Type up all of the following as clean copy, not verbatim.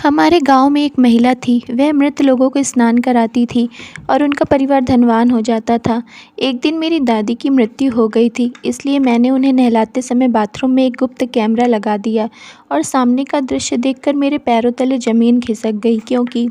हमारे गांव में एक महिला थी। वह मृत लोगों को स्नान कराती थी और उनका परिवार धनवान हो जाता था। एक दिन मेरी दादी की मृत्यु हो गई थी, इसलिए मैंने उन्हें नहलाते समय बाथरूम में एक गुप्त कैमरा लगा दिया और सामने का दृश्य देखकर मेरे पैरों तले ज़मीन खिसक गई, क्योंकि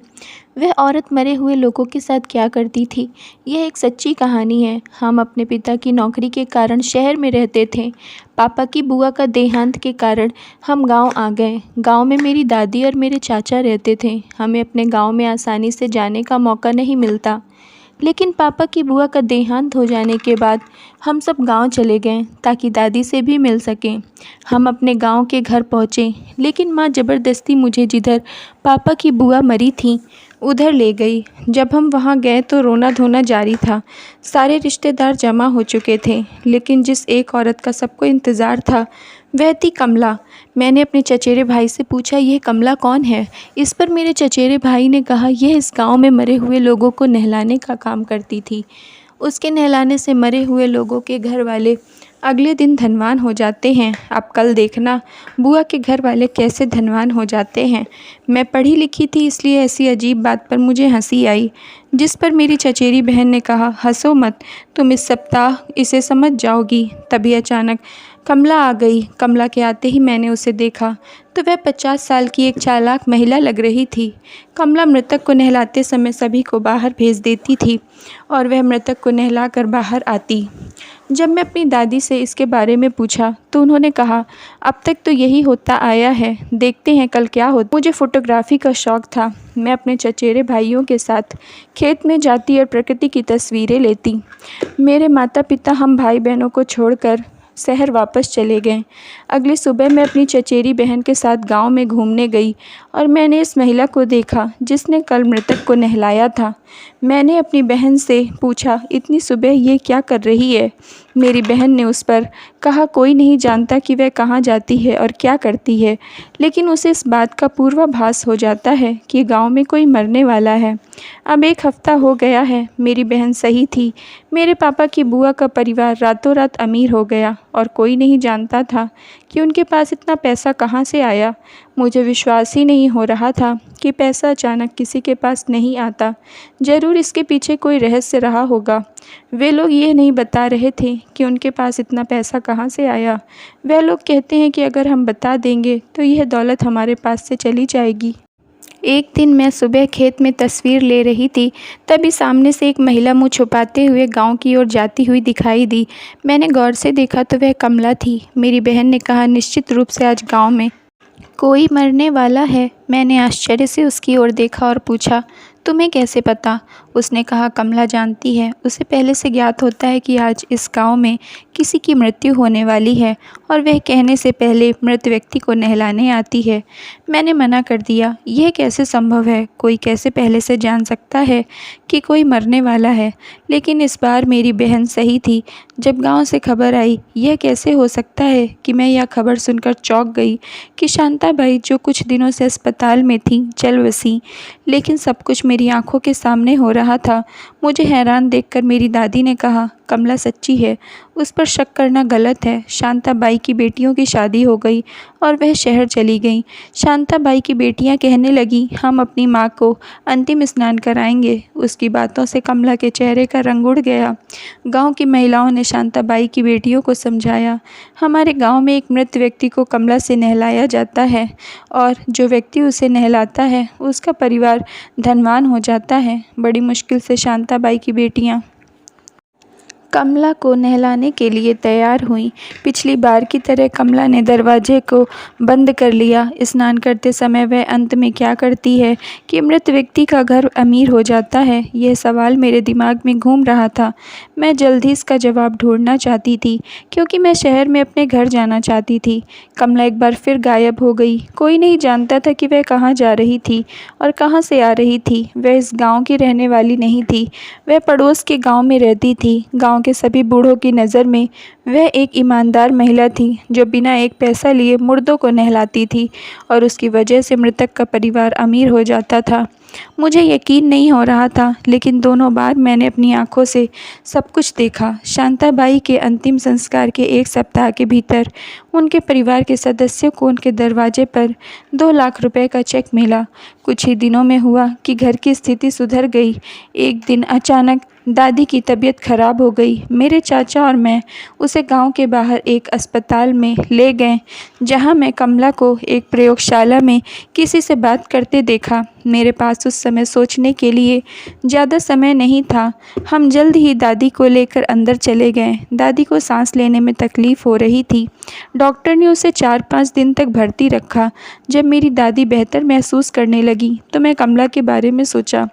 वह औरत मरे हुए लोगों के साथ क्या करती थी। यह एक सच्ची कहानी है। हम अपने पिता की नौकरी के कारण शहर में रहते थे। पापा की बुआ का देहांत के कारण हम गांव आ गए। गांव में मेरी दादी और मेरे चाचा रहते थे। हमें अपने गांव में आसानी से जाने का मौका नहीं मिलता, लेकिन पापा की बुआ का देहांत हो जाने के बाद हम सब गांव चले गए ताकि दादी से भी मिल सकें। हम अपने गांव के घर पहुँचे, लेकिन माँ ज़बरदस्ती मुझे जिधर पापा की बुआ मरी थी उधर ले गई। जब हम वहां गए तो रोना धोना जारी था। सारे रिश्तेदार जमा हो चुके थे, लेकिन जिस एक औरत का सबको इंतज़ार था वह थी कमला। मैंने अपने चचेरे भाई से पूछा, यह कमला कौन है? इस पर मेरे चचेरे भाई ने कहा, यह इस गांव में मरे हुए लोगों को नहलाने का काम करती थी। उसके नहलाने से मरे हुए लोगों के घर वाले अगले दिन धनवान हो जाते हैं। अब कल देखना बुआ के घर वाले कैसे धनवान हो जाते हैं। मैं पढ़ी लिखी थी, इसलिए ऐसी अजीब बात पर मुझे हंसी आई, जिस पर मेरी चचेरी बहन ने कहा, हंसो मत, तुम इस सप्ताह इसे समझ जाओगी। तभी अचानक कमला आ गई। कमला के आते ही मैंने उसे देखा तो वह 50 साल की एक चालाक महिला लग रही थी। कमला मृतक को नहलाते समय सभी को बाहर भेज देती थी और वह मृतक को नहलाकर बाहर आती। जब मैं अपनी दादी से इसके बारे में पूछा तो उन्होंने कहा, अब तक तो यही होता आया है, देखते हैं कल क्या होता। मुझे फ़ोटोग्राफ़ी का शौक़ था। मैं अपने चचेरे भाइयों के साथ खेत में जाती और प्रकृति की तस्वीरें लेती। मेरे माता पिता हम भाई बहनों को छोड़कर शहर वापस चले गए। अगली सुबह मैं अपनी चचेरी बहन के साथ गांव में घूमने गई और मैंने इस महिला को देखा जिसने कल मृतक को नहलाया था। मैंने अपनी बहन से पूछा, इतनी सुबह ये क्या कर रही है? मेरी बहन ने उस पर कहा, कोई नहीं जानता कि वह कहाँ जाती है और क्या करती है, लेकिन उसे इस बात का पूर्वाभास हो जाता है कि गांव में कोई मरने वाला है। अब 1 हफ्ता हो गया है। मेरी बहन सही थी। मेरे पापा की बुआ का परिवार रातों रात अमीर हो गया और कोई नहीं जानता था कि उनके पास इतना पैसा कहाँ से आया। मुझे विश्वास ही नहीं हो रहा था कि पैसा अचानक किसी के पास नहीं आता। ज़रूर इसके पीछे कोई रहस्य रहा होगा। वे लोग ये नहीं बता रहे थे कि उनके पास इतना पैसा कहाँ से आया। वे लोग कहते हैं कि अगर हम बता देंगे तो यह दौलत हमारे पास से चली जाएगी। एक दिन मैं सुबह खेत में तस्वीर ले रही थी, तभी सामने से एक महिला मुँह छुपाते हुए गांव की ओर जाती हुई दिखाई दी। मैंने गौर से देखा तो वह कमला थी। मेरी बहन ने कहा, निश्चित रूप से आज गांव में कोई मरने वाला है। मैंने आश्चर्य से उसकी ओर देखा और पूछा, तुम्हें कैसे पता? उसने कहा, कमला जानती है। उसे पहले से ज्ञात होता है कि आज इस गांव में किसी की मृत्यु होने वाली है और वह कहने से पहले मृत व्यक्ति को नहलाने आती है। मैंने मना कर दिया, यह कैसे संभव है? कोई कैसे पहले से जान सकता है कि कोई मरने वाला है? लेकिन इस बार मेरी बहन सही थी। जब गांव से खबर आई, यह कैसे हो सकता है कि मैं यह खबर सुनकर चौंक गई कि शांताबाई जो कुछ दिनों से अस्पताल में थी चल बसी। लेकिन सब कुछ मेरी आंखों के सामने हो रहा था। मुझे हैरान देखकर मेरी दादी ने कहा, कमला सच्ची है, उस पर शक करना गलत है। शांताबाई की बेटियों की शादी हो गई और वह शहर चली गई। शांताबाई की बेटियां कहने लगी, हम अपनी माँ को अंतिम स्नान कराएंगे। उसकी बातों से कमला के चेहरे का रंग उड़ गया। गांव की महिलाओं ने शांताबाई की बेटियों को समझाया, हमारे गांव में एक मृत व्यक्ति को कमला से नहलाया जाता है और जो व्यक्ति उसे नहलाता है उसका परिवार धनवान हो जाता है। बड़ी मुश्किल से शांताबाई की बेटियां कमला को नहलाने के लिए तैयार हुईं। पिछली बार की तरह कमला ने दरवाजे को बंद कर लिया। स्नान करते समय वह अंत में क्या करती है कि मृत व्यक्ति का घर अमीर हो जाता है? यह सवाल मेरे दिमाग में घूम रहा था। मैं जल्दी इसका जवाब ढूंढना चाहती थी, क्योंकि मैं शहर में अपने घर जाना चाहती थी। कमला एक बार फिर गायब हो गई। कोई नहीं जानता था कि वह कहाँ जा रही थी और कहाँ से आ रही थी। वह इस गाँव की रहने वाली नहीं थी। वह पड़ोस के गाँव में रहती थी। गाँव के सभी बूढ़ों की नज़र में वह एक ईमानदार महिला थी जो बिना एक पैसा लिए मुर्दों को नहलाती थी और उसकी वजह से मृतक का परिवार अमीर हो जाता था। मुझे यकीन नहीं हो रहा था, लेकिन दोनों बार मैंने अपनी आंखों से सब कुछ देखा। शांताबाई के अंतिम संस्कार के 1 सप्ताह के भीतर उनके परिवार के सदस्यों को उनके दरवाजे पर 2 लाख रुपए का चेक मिला। कुछ ही दिनों में हुआ कि घर की स्थिति सुधर गई। एक दिन अचानक दादी की तबीयत खराब हो गई। मेरे चाचा और मैं उसे गांव के बाहर एक अस्पताल में ले गए, जहां मैं कमला को एक प्रयोगशाला में किसी से बात करते देखा। मेरे पास उस समय सोचने के लिए ज़्यादा समय नहीं था। हम जल्द ही दादी को लेकर अंदर चले गए। दादी को सांस लेने में तकलीफ़ हो रही थी। डॉक्टर ने उसे 4-5 दिन तक भर्ती रखा। जब मेरी दादी बेहतर महसूस करने लगी तो मैं कमला के बारे में सोचा।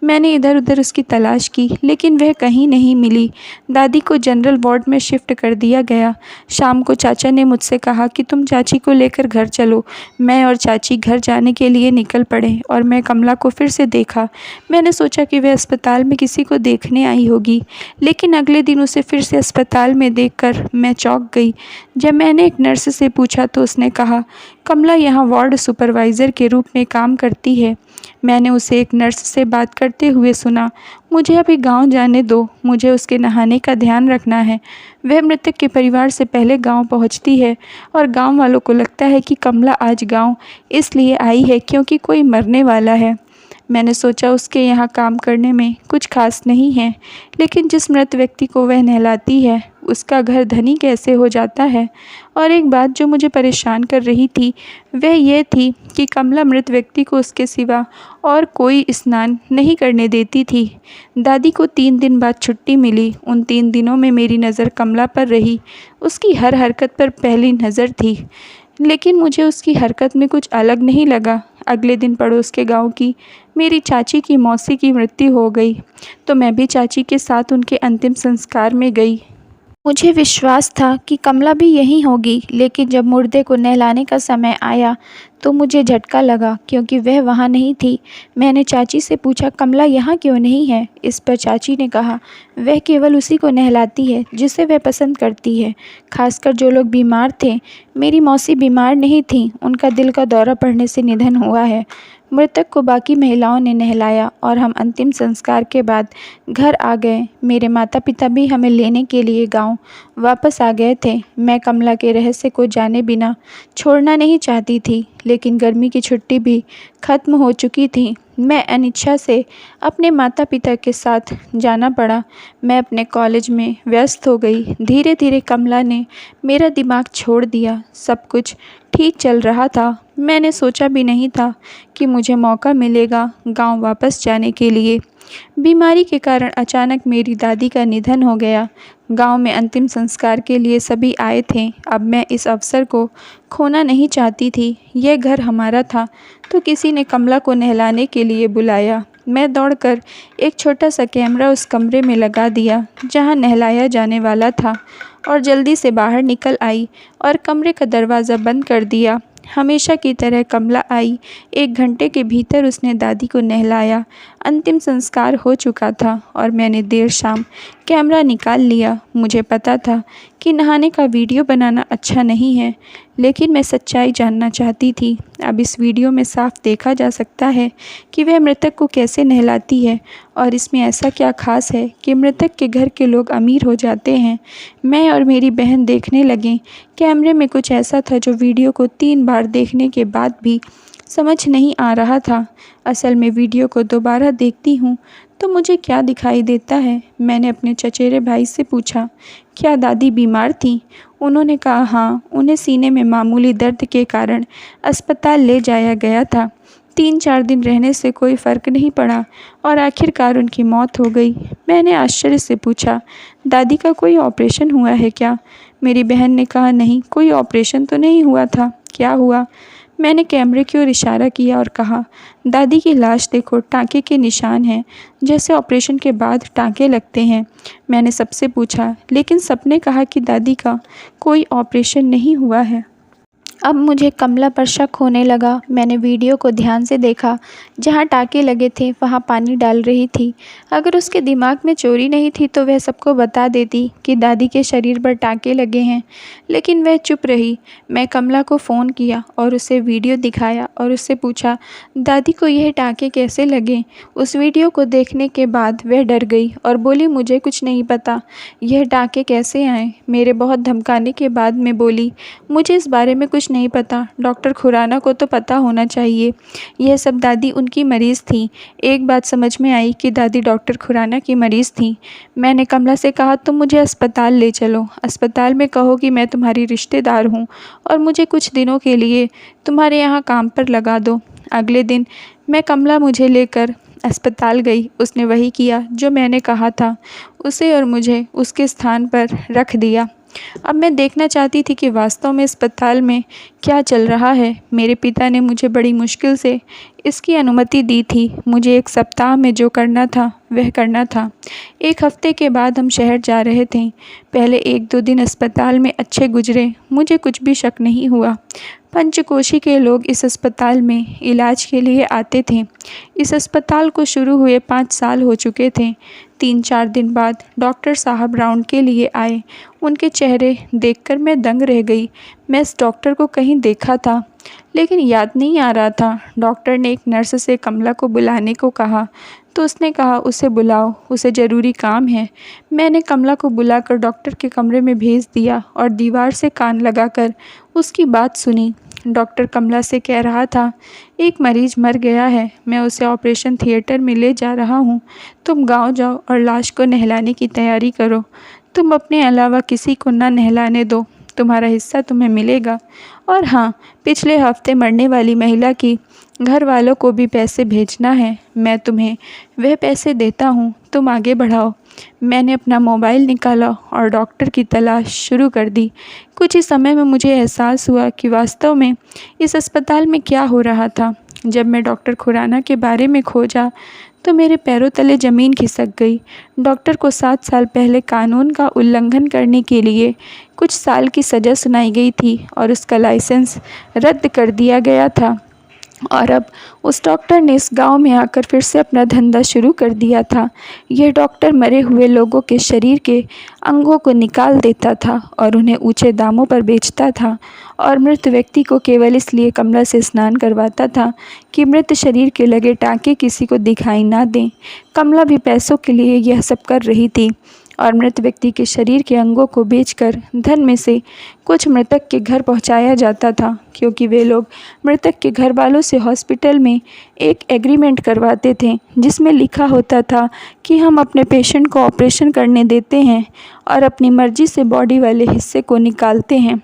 मैंने इधर उधर उसकी तलाश की, लेकिन वह कहीं नहीं मिली। दादी को जनरल वार्ड में शिफ्ट कर दिया गया। शाम को चाचा ने मुझसे कहा कि तुम चाची को लेकर घर चलो। मैं और चाची घर जाने के लिए निकल पड़े और मैं कमला को फिर से देखा। मैंने सोचा कि वह अस्पताल में किसी को देखने आई होगी, लेकिन अगले दिन उसे फिर से अस्पताल में देखकर मैं चौंक गई। जब मैंने एक नर्स से पूछा तो उसने कहा, कमला यहाँ वार्ड सुपरवाइज़र के रूप में काम करती है। मैंने उसे एक नर्स से बात करते हुए सुना, मुझे अभी गांव जाने दो, मुझे उसके नहाने का ध्यान रखना है। वह मृतक के परिवार से पहले गांव पहुंचती है और गांव वालों को लगता है कि कमला आज गांव इसलिए आई है क्योंकि कोई मरने वाला है। मैंने सोचा उसके यहाँ काम करने में कुछ खास नहीं है, लेकिन जिस मृत व्यक्ति को वह नहलाती है उसका घर धनी कैसे हो जाता है। और एक बात जो मुझे परेशान कर रही थी वह यह थी कि कमला मृत व्यक्ति को उसके सिवा और कोई स्नान नहीं करने देती थी। दादी को 3 दिन बाद छुट्टी मिली। उन 3 दिनों में मेरी नज़र कमला पर रही। उसकी हर हरकत पर पहली नज़र थी, लेकिन मुझे उसकी हरकत में कुछ अलग नहीं लगा। अगले दिन पड़ोस के गांव की मेरी चाची की मौसी की मृत्यु हो गई, तो मैं भी चाची के साथ उनके अंतिम संस्कार में गई। मुझे विश्वास था कि कमला भी यहीं होगी, लेकिन जब मुर्दे को नहलाने का समय आया तो मुझे झटका लगा क्योंकि वह वहाँ नहीं थी। मैंने चाची से पूछा, कमला यहाँ क्यों नहीं है? इस पर चाची ने कहा, वह केवल उसी को नहलाती है जिसे वह पसंद करती है, खासकर जो लोग बीमार थे। मेरी मौसी बीमार नहीं थी, उनका दिल का दौरा पड़ने से निधन हुआ है। मृतक को बाकी महिलाओं ने नहलाया और हम अंतिम संस्कार के बाद घर आ गए। मेरे माता पिता भी हमें लेने के लिए गांव वापस आ गए थे। मैं कमला के रहस्य को जाने बिना छोड़ना नहीं चाहती थी, लेकिन गर्मी की छुट्टी भी ख़त्म हो चुकी थी। मैं अनिच्छा से अपने माता पिता के साथ जाना पड़ा। मैं अपने कॉलेज में व्यस्त हो गई। धीरे धीरे कमला ने मेरा दिमाग छोड़ दिया। सब कुछ ठीक चल रहा था। मैंने सोचा भी नहीं था कि मुझे मौका मिलेगा गांव वापस जाने के लिए। बीमारी के कारण अचानक मेरी दादी का निधन हो गया। गांव में अंतिम संस्कार के लिए सभी आए थे। अब मैं इस अवसर को खोना नहीं चाहती थी। यह घर हमारा था, तो किसी ने कमला को नहलाने के लिए बुलाया। मैं दौड़कर एक छोटा सा कैमरा उस कमरे में लगा दिया जहां नहलाया जाने वाला था और जल्दी से बाहर निकल आई और कमरे का दरवाज़ा बंद कर दिया। हमेशा की तरह कमला आई। 1 घंटे के भीतर उसने दादी को नहलाया। अंतिम संस्कार हो चुका था और मैंने देर शाम कैमरा निकाल लिया। मुझे पता था कि नहाने का वीडियो बनाना अच्छा नहीं है, लेकिन मैं सच्चाई जानना चाहती थी। अब इस वीडियो में साफ देखा जा सकता है कि वह मृतक को कैसे नहलाती है और इसमें ऐसा क्या खास है कि मृतक के घर के लोग अमीर हो जाते हैं। मैं और मेरी बहन देखने लगें। कैमरे में कुछ ऐसा था जो वीडियो को 3 बार देखने के बाद भी समझ नहीं आ रहा था। असल में वीडियो को दोबारा देखती हूँ तो मुझे क्या दिखाई देता है। मैंने अपने चचेरे भाई से पूछा, क्या दादी बीमार थी? उन्होंने कहा हाँ, उन्हें सीने में मामूली दर्द के कारण अस्पताल ले जाया गया था। 3-4 दिन रहने से कोई फ़र्क नहीं पड़ा और आखिरकार उनकी मौत हो गई। मैंने आश्चर्य से पूछा, दादी का कोई ऑपरेशन हुआ है क्या? मेरी बहन ने कहा नहीं, कोई ऑपरेशन तो नहीं हुआ था। क्या हुआ? मैंने कैमरे की ओर इशारा किया और कहा, दादी की लाश देखो, टाँके के निशान हैं, जैसे ऑपरेशन के बाद टाँके लगते हैं। मैंने सबसे पूछा, लेकिन सबने कहा कि दादी का कोई ऑपरेशन नहीं हुआ है। अब मुझे कमला पर शक होने लगा। मैंने वीडियो को ध्यान से देखा। जहाँ टाँके लगे थे वहाँ पानी डाल रही थी। अगर उसके दिमाग में चोरी नहीं थी तो वह सबको बता देती कि दादी के शरीर पर टाँके लगे हैं, लेकिन वह चुप रही। मैं कमला को फ़ोन किया और उसे वीडियो दिखाया और उससे पूछा, दादी को यह टाँके कैसे लगे? उस वीडियो को देखने के बाद वह डर गई और बोली, मुझे कुछ नहीं पता, यह टाँके कैसे आए? मेरे बहुत धमकाने के बाद मैं बोली, मुझे इस बारे में कुछ नहीं पता, डॉक्टर खुराना को तो पता होना चाहिए। यह सब दादी उनकी मरीज़ थी। एक बात समझ में आई कि दादी डॉक्टर खुराना की मरीज़ थी। मैंने कमला से कहा, तुम मुझे अस्पताल ले चलो, अस्पताल में कहो कि मैं तुम्हारी रिश्तेदार हूँ और मुझे कुछ दिनों के लिए तुम्हारे यहाँ काम पर लगा दो। अगले दिन मैं कमला मुझे लेकर अस्पताल गई। उसने वही किया जो मैंने कहा था। उसे और मुझे उसके स्थान पर रख दिया। अब मैं देखना चाहती थी कि वास्तव में अस्पताल में क्या चल रहा है। मेरे पिता ने मुझे बड़ी मुश्किल से इसकी अनुमति दी थी। मुझे 1 सप्ताह में जो करना था वह करना था। 1 हफ्ते के बाद हम शहर जा रहे थे। पहले 1-2 दिन अस्पताल में अच्छे गुजरे। मुझे कुछ भी शक नहीं हुआ। पंचकोशी के लोग इस अस्पताल में इलाज के लिए आते थे। इस अस्पताल को शुरू हुए 5 साल हो चुके थे। 3-4 दिन बाद डॉक्टर साहब राउंड के लिए आए। उनके चेहरे देखकर मैं दंग रह गई। मैं इस डॉक्टर को कहीं देखा था, लेकिन याद नहीं आ रहा था। डॉक्टर ने एक नर्स से कमला को बुलाने को कहा तो उसने कहा, उसे बुलाओ, उसे ज़रूरी काम है। मैंने कमला को बुलाकर डॉक्टर के कमरे में भेज दिया और दीवार से कान लगाकर उसकी बात सुनी। डॉक्टर कमला से कह रहा था, एक मरीज़ मर गया है, मैं उसे ऑपरेशन थिएटर में ले जा रहा हूँ। तुम गाँव जाओ और लाश को नहलाने की तैयारी करो। तुम अपने अलावा किसी को ना नहलाने दो, तुम्हारा हिस्सा तुम्हें मिलेगा। और हाँ, पिछले हफ्ते मरने वाली महिला की घर वालों को भी पैसे भेजना है। मैं तुम्हें वह पैसे देता हूँ, तुम आगे बढ़ाओ। मैंने अपना मोबाइल निकाला और डॉक्टर की तलाश शुरू कर दी। कुछ ही समय में मुझे एहसास हुआ कि वास्तव में इस अस्पताल में क्या हो रहा था। जब मैं डॉक्टर खुराना के बारे में खोजा तो मेरे पैरों तले ज़मीन खिसक गई। डॉक्टर को 7 साल पहले कानून का उल्लंघन करने के लिए कुछ साल की सज़ा सुनाई गई थी और उसका लाइसेंस रद्द कर दिया गया था। और अब उस डॉक्टर ने इस गांव में आकर फिर से अपना धंधा शुरू कर दिया था। यह डॉक्टर मरे हुए लोगों के शरीर के अंगों को निकाल देता था और उन्हें ऊंचे दामों पर बेचता था और मृत व्यक्ति को केवल इसलिए कमला से स्नान करवाता था कि मृत शरीर के लगे टाँके किसी को दिखाई ना दें। कमला भी पैसों के लिए यह सब कर रही थी और मृत व्यक्ति के शरीर के अंगों को बेचकर धन में से कुछ मृतक के घर पहुंचाया जाता था, क्योंकि वे लोग मृतक के घर वालों से हॉस्पिटल में एक एग्रीमेंट करवाते थे जिसमें लिखा होता था कि हम अपने पेशेंट को ऑपरेशन करने देते हैं और अपनी मर्जी से बॉडी वाले हिस्से को निकालते हैं।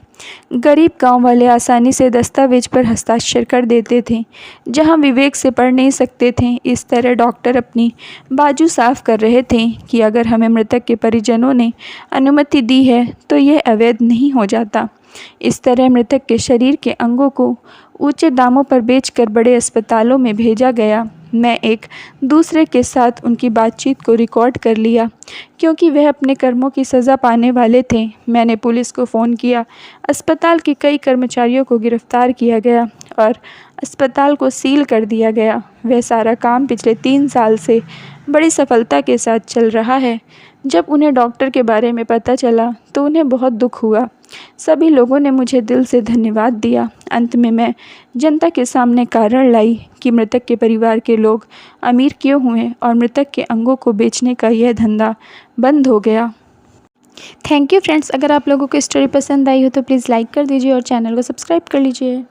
गरीब गांव वाले आसानी से दस्तावेज पर हस्ताक्षर कर देते थे, जहां विवेक से पढ़ नहीं सकते थे। इस तरह डॉक्टर अपनी बाजू साफ कर रहे थे कि अगर हमें मृतक के परिजनों ने अनुमति दी है तो यह अवैध नहीं हो जाता। इस तरह मृतक के शरीर के अंगों को ऊंचे दामों पर बेचकर बड़े अस्पतालों में भेजा गया। मैं एक दूसरे के साथ उनकी बातचीत को रिकॉर्ड कर लिया, क्योंकि वह अपने कर्मों की सज़ा पाने वाले थे। मैंने पुलिस को फ़ोन किया। अस्पताल के कई कर्मचारियों को गिरफ्तार किया गया और अस्पताल को सील कर दिया गया। वह सारा काम पिछले 3 साल से बड़ी सफलता के साथ चल रहा है। जब उन्हें डॉक्टर के बारे में पता चला तो उन्हें बहुत दुख हुआ। सभी लोगों ने मुझे दिल से धन्यवाद दिया। अंत में मैं जनता के सामने कारण लाई कि मृतक के परिवार के लोग अमीर क्यों हुए और मृतक के अंगों को बेचने का यह धंधा बंद हो गया। Thank you friends. अगर आप लोगों को स्टोरी पसंद आई हो तो प्लीज़ लाइक कर दीजिए और चैनल को सब्सक्राइब कर लीजिए।